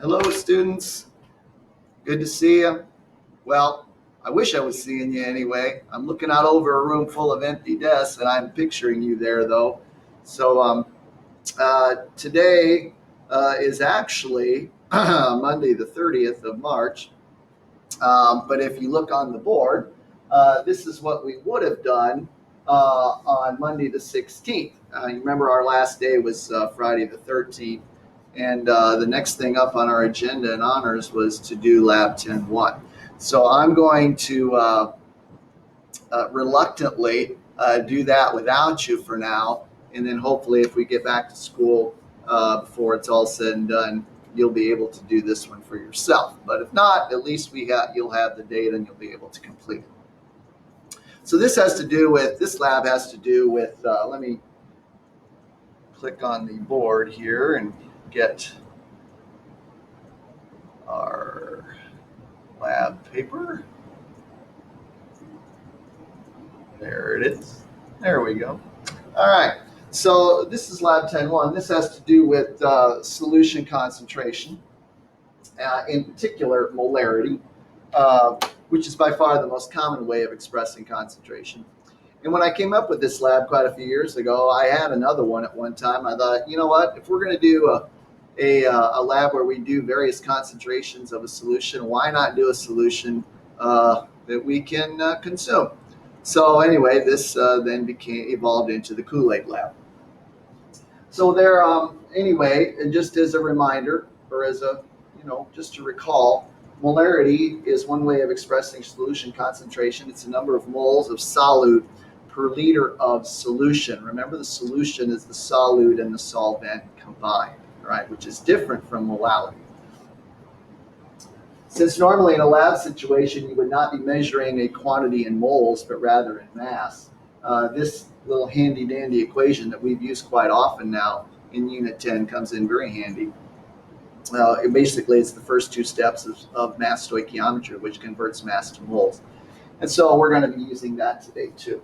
Hello, students. Good to see you. Well, I wish I was seeing you anyway. I'm looking out over a room full of empty desks, and I'm picturing you there, though. So today is actually Monday, the 30th of March. But if you look on the board, this is what we would have done on Monday, the 16th. You remember our last day was Friday, the 13th. And the next thing up on our agenda in honors was to do Lab 10-1. So I'm going to reluctantly do that without you for now. And then hopefully if we get back to school before it's all said and done, you'll be able to do this one for yourself. But if not, at least you'll have the data and you'll be able to complete it. So this lab has to do with, let me click on the board here and get our lab paper. There it is. There we go. All right. So this is Lab 10-1. This has to do with solution concentration, in particular molarity, which is by far the most common way of expressing concentration. And when I came up with this lab quite a few years ago, I had another one at one time. I thought, you know what, if we're going to do a lab where we do various concentrations of a solution, why not do a solution that we can consume? So anyway, this then evolved into the Kool-Aid lab. So there, anyway, and just as a reminder, or as a, just to recall, molarity is one way of expressing solution concentration. It's the number of moles of solute per liter of solution. Remember, the solution is the solute and the solvent combined, right? Which is different from molality. Since normally in a lab situation, you would not be measuring a quantity in moles, but rather in mass, this little handy dandy equation that we've used quite often now in Unit 10 comes in very handy. Basically, it's the first two steps of mass stoichiometry, which converts mass to moles. And so we're going to be using that today too.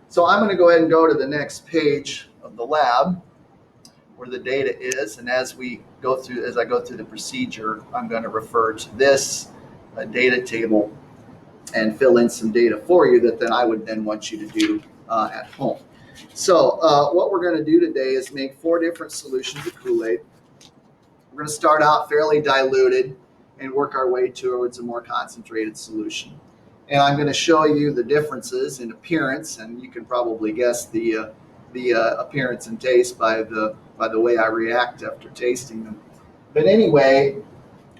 So I'm going to go ahead and go to the next page of the lab where the data is, and as I go through the procedure, I'm going to refer to this data table and fill in some data for you that then I would then want you to do at home. So what we're going to do today is make 4 different solutions of Kool-Aid. We're going to start out fairly diluted and work our way towards a more concentrated solution. And I'm going to show you the differences in appearance, and you can probably guess the appearance and taste by the way I react after tasting them. But anyway,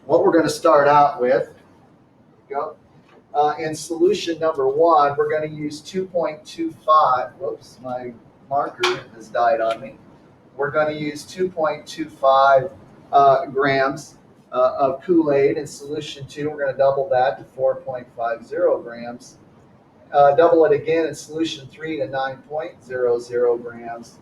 what we're going to start out with, in solution number 1, we're going to use 2.25. Whoops, my marker has died on me. We're going to use 2.25 grams of Kool-Aid. In solution 2, we're going to double that to 4.50 grams. Double it again in solution 3 to 9.00 grams.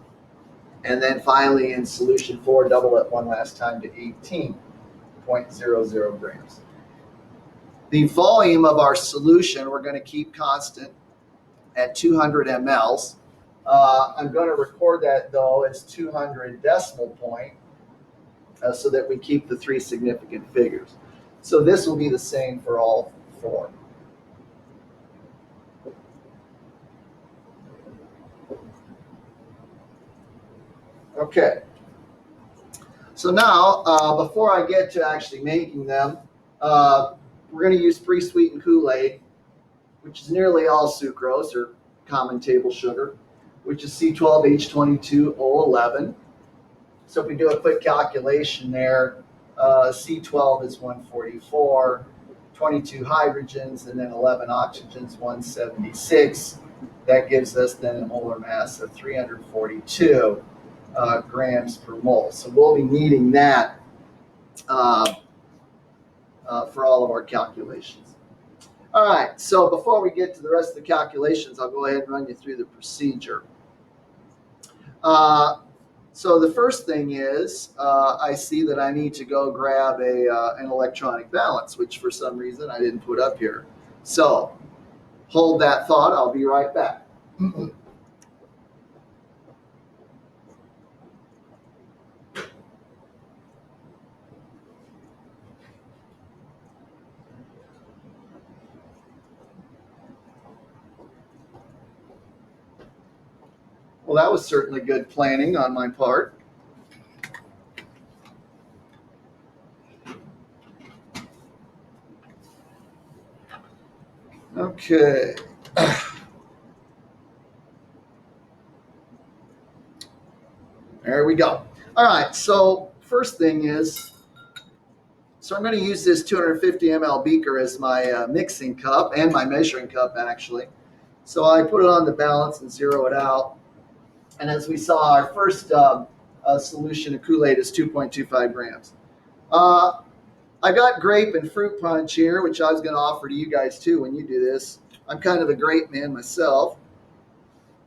And then finally in solution 4, double it one last time to 18.00 grams. The volume of our solution we're going to keep constant at 200 mLs. I'm going to record that though as 200 decimal point so that we keep the 3 significant figures. So this will be the same for all 4. Okay, so now before I get to actually making them, we're going to use pre-sweetened Kool-Aid, which is nearly all sucrose or common table sugar, which is C12H22O11. So if we do a quick calculation there, C12 is 144, 22 hydrogens, and then 11 oxygens, 176. That gives us then a molar mass of 342. Grams per mole. So we'll be needing that for all of our calculations. All right, so before we get to the rest of the calculations, I'll go ahead and run you through the procedure. So the first thing is I see that I need to go grab an electronic balance, which for some reason I didn't put up here. So hold that thought. I'll be right back. Well, that was certainly good planning on my part. Okay. There we go. All right. So first thing is, so I'm going to use this 250 ml beaker as my mixing cup and my measuring cup, actually. So I put it on the balance and zero it out. And as we saw, our first solution of Kool-Aid is 2.25 grams. I got grape and fruit punch here, which I was going to offer to you guys too when you do this. I'm kind of a grape man myself.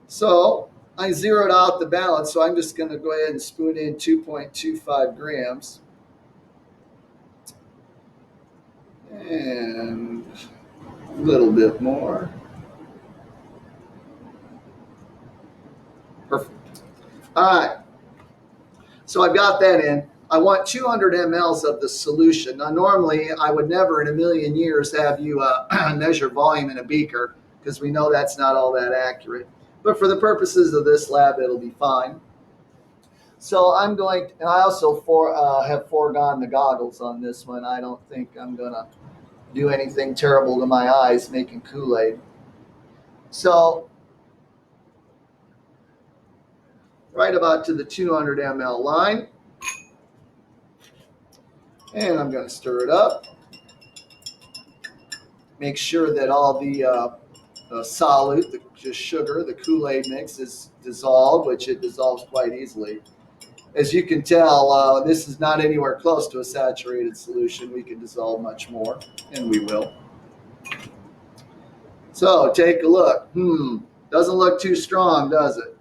So I zeroed out the balance, so I'm just going to go ahead and spoon in 2.25 grams. And a little bit more. Perfect. All right. So I've got that in. I want 200 mLs of the solution. Now, normally, I would never in a million years have you measure volume in a beaker because we know that's not all that accurate. But for the purposes of this lab, it'll be fine. So I'm going to, and I also have foregone the goggles on this one. I don't think I'm going to do anything terrible to my eyes making Kool-Aid. So right about to the 200 ml line. And I'm going to stir it up. Make sure that all the solute, the sugar, the Kool-Aid mix is dissolved, which it dissolves quite easily. As you can tell, this is not anywhere close to a saturated solution. We can dissolve much more, and we will. So take a look. Doesn't look too strong, does it?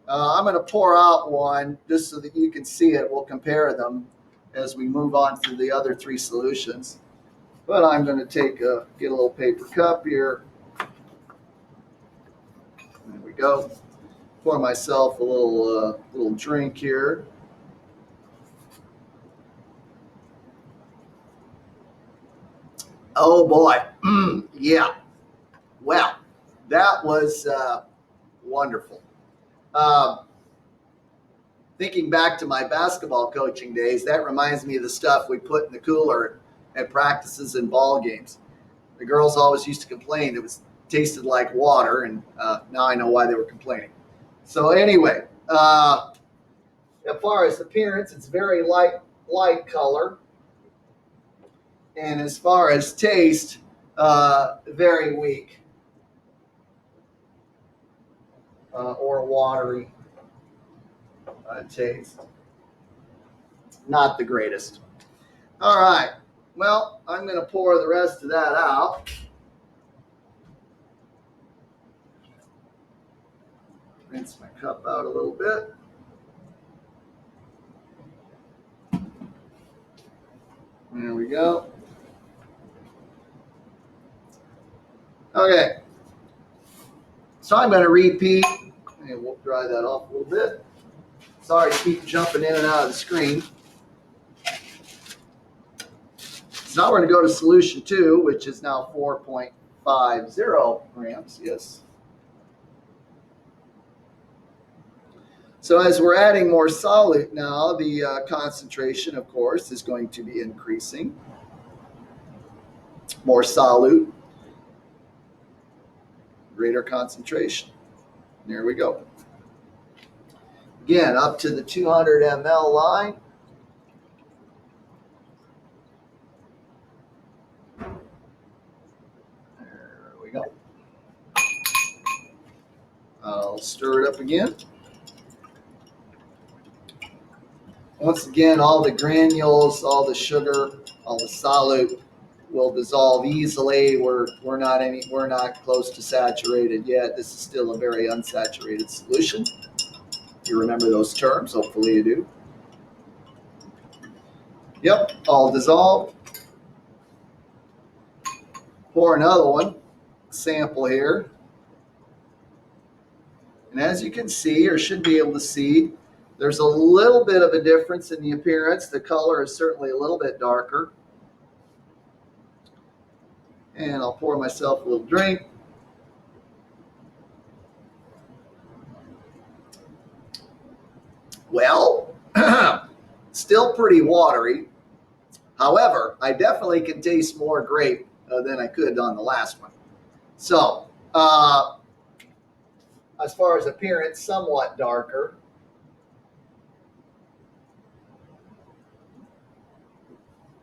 I'm going to pour out one just so that you can see it. We'll compare them as we move on through the other three solutions. But I'm going to get a little paper cup here. There we go. Pour myself a little drink here. Oh boy, yeah. Well, that was wonderful. Thinking back to my basketball coaching days, that reminds me of the stuff we put in the cooler at practices and ball games. The girls always used to complain it tasted like water, and now I know why they were complaining. So anyway, as far as appearance, it's very light color, and as far as taste, very weak or watery taste. Not the greatest. All right. Well, I'm going to pour the rest of that out. Rinse my cup out a little bit. There we go. Okay. So I'm going to repeat, and we'll dry that off a little bit. Sorry to keep jumping in and out of the screen. So now we're going to go to solution 2, which is now 4.50 grams. Yes. So as we're adding more solute now, the concentration, of course, is going to be increasing. More solute, greater concentration. There we go. Again, up to the 200 ml line. There we go. I'll stir it up again. Once again, all the granules, all the sugar, all the solute will dissolve easily. We're not close to saturated yet. This is still a very unsaturated solution. You remember those terms, hopefully you do. Yep, all dissolved. Pour another one, sample here. And as you can see, or should be able to see, there's a little bit of a difference in the appearance. The color is certainly a little bit darker. And I'll pour myself a little drink. Well, still pretty watery. However, I definitely can taste more grape than I could on the last one. So, as far as appearance, somewhat darker.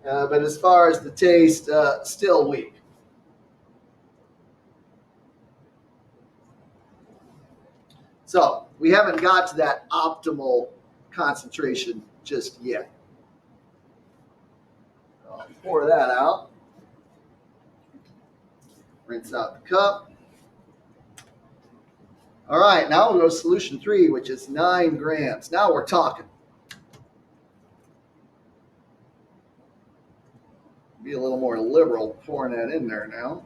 But as far as the taste, still weak. So we haven't got to that optimal concentration just yet. I'll pour that out. Rinse out the cup. All right, now we'll go to solution 3, which is 9 grams. Now we're talking. Be a little more liberal pouring that in there now.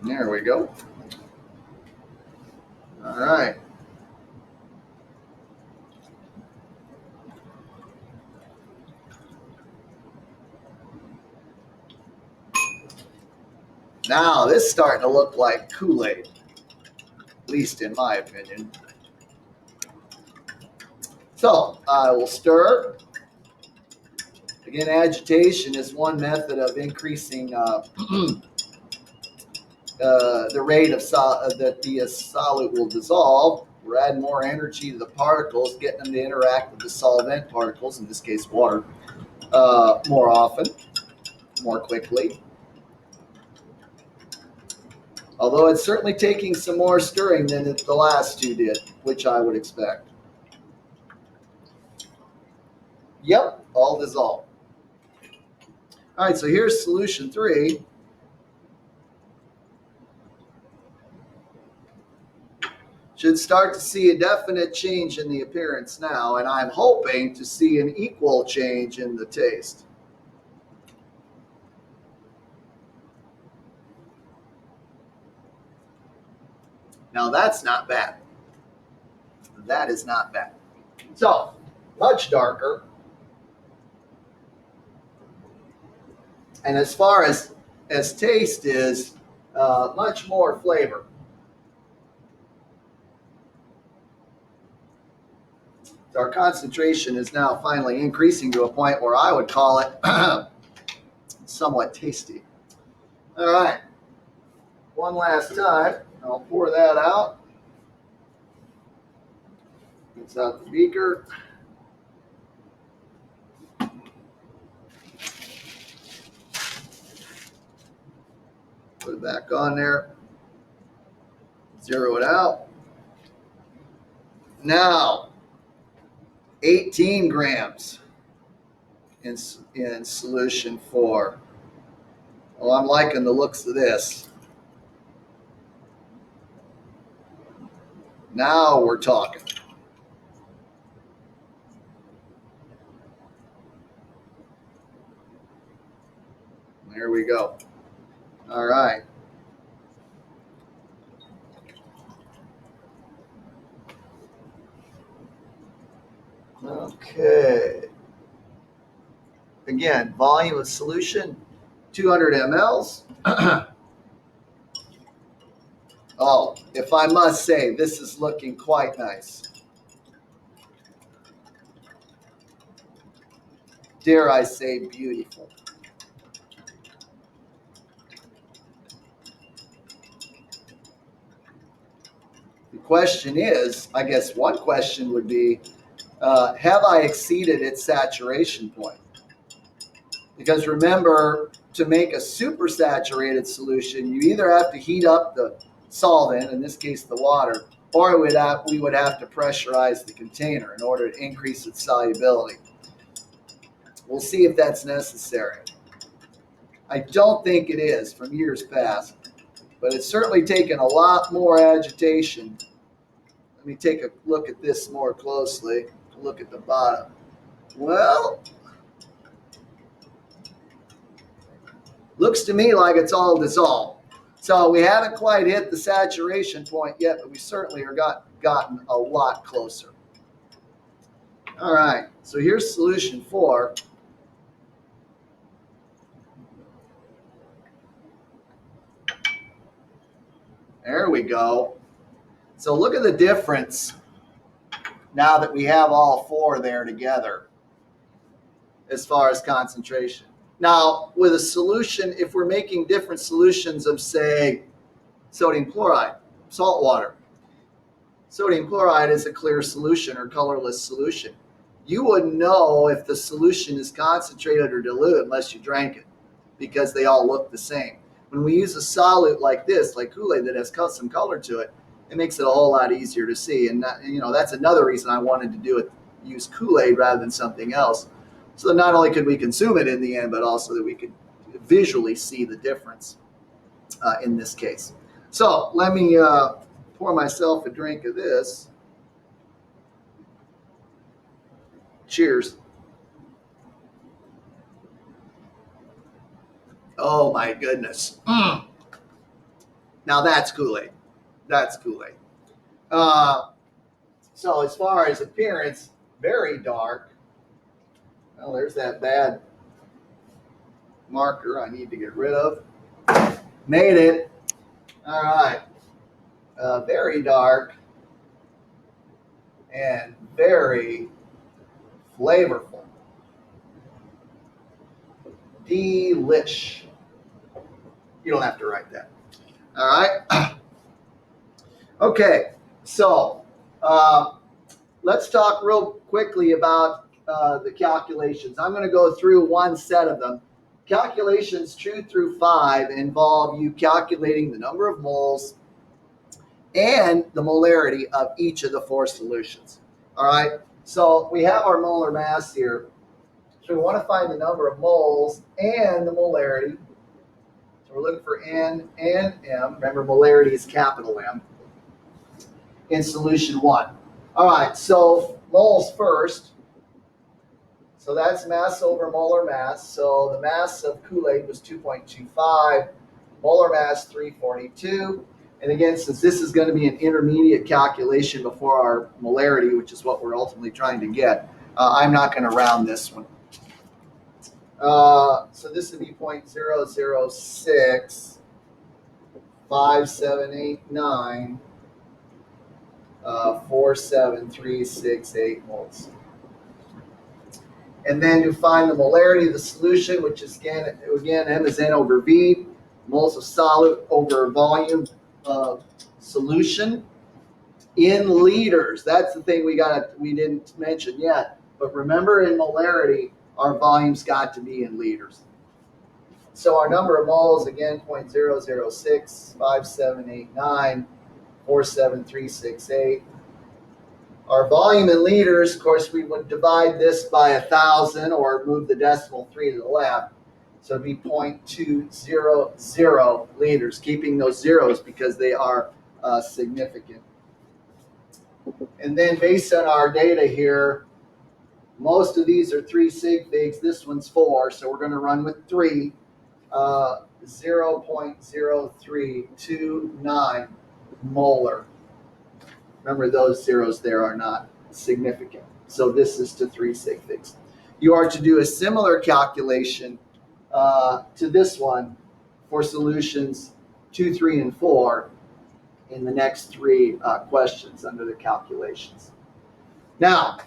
There we go. All right. Now this is starting to look like Kool-Aid, at least in my opinion. So I will stir. Again, agitation is one method of increasing the rate of that the solute will dissolve. We're adding more energy to the particles, getting them to interact with the solvent particles, in this case water, more often, more quickly. Although it's certainly taking some more stirring than the last two did, which I would expect. Yep, all dissolved. All right, so here's solution 3. Should start to see a definite change in the appearance now, and I'm hoping to see an equal change in the taste. Now that's not bad. That is not bad. So, much darker. And as far as taste is, much more flavor. So our concentration is now finally increasing to a point where I would call it somewhat tasty. All right. One last time. I'll pour that out. Rinse out the beaker. Put it back on there. Zero it out. Now, 18 grams in solution 4. Well, I'm liking the looks of this. Now we're talking. There we go. All right. Okay. Again, volume of solution, 200 mLs. Oh, if I must say, this is looking quite nice. Dare I say, beautiful. The question is, I guess one question would be, have I exceeded its saturation point? Because remember, to make a supersaturated solution, you either have to heat up the solvent, in this case the water, or we would have to pressurize the container in order to increase its solubility. We'll see if that's necessary. I don't think it is from years past, but it's certainly taken a lot more agitation. Let me take a look at this more closely. Look at the bottom. Well, looks to me like it's all dissolved. So we haven't quite hit the saturation point yet, but we certainly are gotten a lot closer. All right, so here's solution 4. There we go. So look at the difference now that we have all four there together as far as concentration. Now, with a solution, if we're making different solutions of, say, sodium chloride, salt water, sodium chloride is a clear solution or colorless solution. You wouldn't know if the solution is concentrated or dilute unless you drank it, because they all look the same. When we use a solute like this, like Kool-Aid, that has some color to it, it makes it a whole lot easier to see. And that's another reason I wanted to use Kool-Aid rather than something else. So that not only could we consume it in the end, but also that we could visually see the difference in this case. So let me pour myself a drink of this. Cheers. Oh my goodness. Now that's Kool-Aid. That's Kool-Aid. So as far as appearance, very dark. Well, there's that bad marker I need to get rid of. Made it. All right. Very dark and very flavorful. Delish. You don't have to write that. All right. Okay. So let's talk real quickly about the calculations. I'm going to go through one set of them. Calculations 2 through 5 involve you calculating the number of moles and the molarity of each of the four solutions. All right. So we have our molar mass here. So we want to find the number of moles and the molarity. So we're looking for N and M. Remember, molarity is capital M in solution 1. All right, so moles first. So that's mass over molar mass. So the mass of Kool-Aid was 2.25, molar mass 342. And again, since this is going to be an intermediate calculation before our molarity, which is what we're ultimately trying to get, I'm not going to round this one. So this would be 0.006 5789 47368 moles. And then to find the molarity of the solution, which is again M is N over V, moles of solid over volume of solution in liters. That's the thing we didn't mention yet. But remember, in molarity, our volume's got to be in liters. So our number of moles, again, 0.006 5789 47368. Our volume in liters, of course, we would divide this by 1,000 or move the decimal 3 to the left. So it'd be 0.200 liters, keeping those zeros because they are significant. And then based on our data here, most of these are 3 sig figs. This one's 4, so we're going to run with 3. 0.0329 molar. Remember, those zeros there are not significant. So this is to 3 sig figs. You are to do a similar calculation to this one for solutions 2, 3, and 4 in the next 3 questions under the calculations. Now,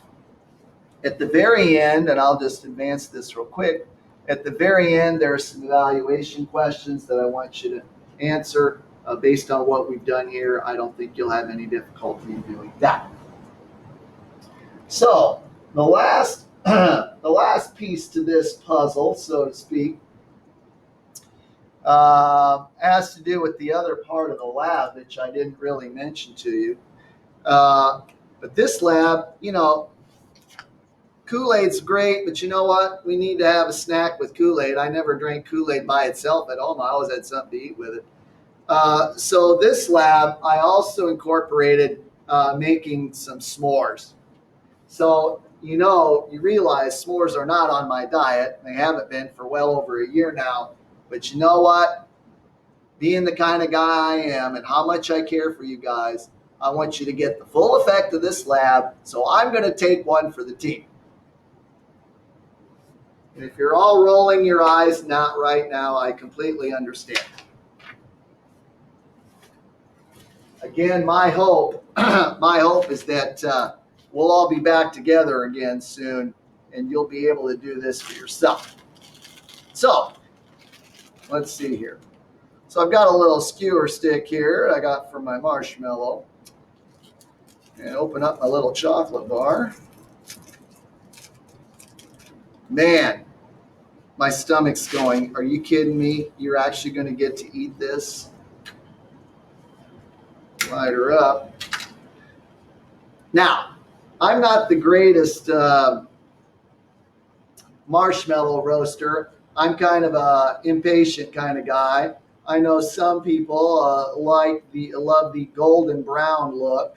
at the very end, and I'll just advance this real quick, at the very end, there are some evaluation questions that I want you to answer. Based on what we've done here, I don't think you'll have any difficulty in doing that. So the last piece to this puzzle, so to speak, has to do with the other part of the lab, which I didn't really mention to you. But this lab, Kool-Aid's great, but you know what? We need to have a snack with Kool-Aid. I never drank Kool-Aid by itself at home. I always had something to eat with it. So this lab, I also incorporated making some s'mores. So, you realize s'mores are not on my diet. They haven't been for well over a year now. But you know what? Being the kind of guy I am and how much I care for you guys, I want you to get the full effect of this lab. So I'm going to take one for the team. And if you're all rolling your eyes, not right now, I completely understand. again, my hope, my hope is that we'll all be back together again soon, and you'll be able to do this for yourself. So let's see here. So I've got a little skewer stick here I got for my marshmallow. And open up my little chocolate bar. Man, my stomach's going, are you kidding me? You're actually going to get to eat this? Light her up. Now, I'm not the greatest marshmallow roaster. I'm kind of a impatient kind of guy. I know some people love the golden brown look,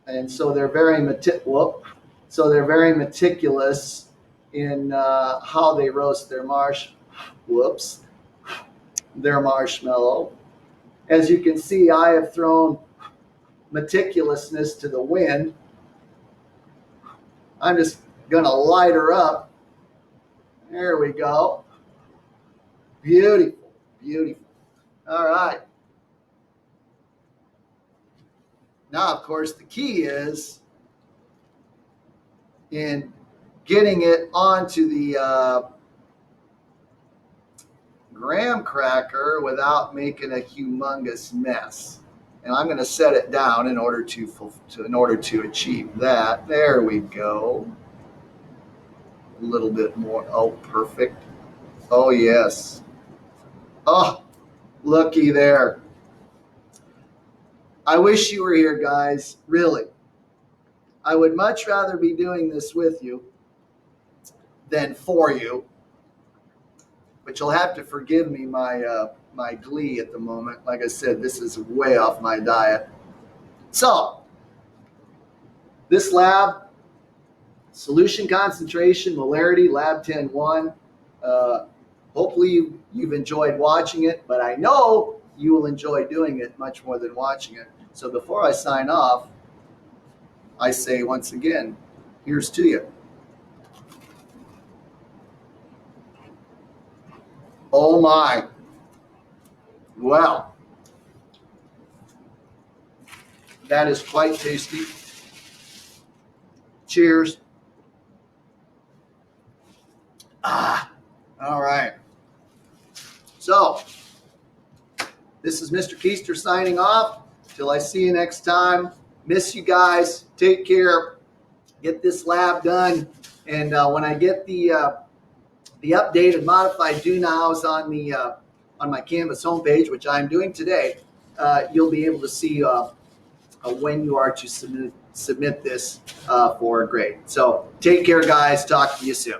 and so they're very meticulous in how they roast their marshmallow. As you can see, I have thrown meticulousness to the wind. I'm just gonna light her up. There we go. Beautiful, beautiful. All right. Now, of course, the key is in getting it onto the graham cracker without making a humongous mess. And I'm going to set it down in order to achieve that. There we go. A little bit more. Oh, perfect. Oh, yes. Oh, looky there. I wish you were here, guys. Really. I would much rather be doing this with you than for you. But you'll have to forgive me my glee at the moment. Like I said, this is way off my diet. So, this lab, solution concentration, molarity, lab 10-1. Hopefully you've enjoyed watching it, but I know you will enjoy doing it much more than watching it. So before I sign off, I say once again, here's to you. Oh my. Well, that is quite tasty. Cheers. All right. So, this is Mr. Keister signing off. Till I see you next time. Miss you guys. Take care. Get this lab done. And when I get the updated modified do nows on my Canvas homepage, which I'm doing today, you'll be able to see when you are to submit this for a grade. So take care, guys. Talk to you soon.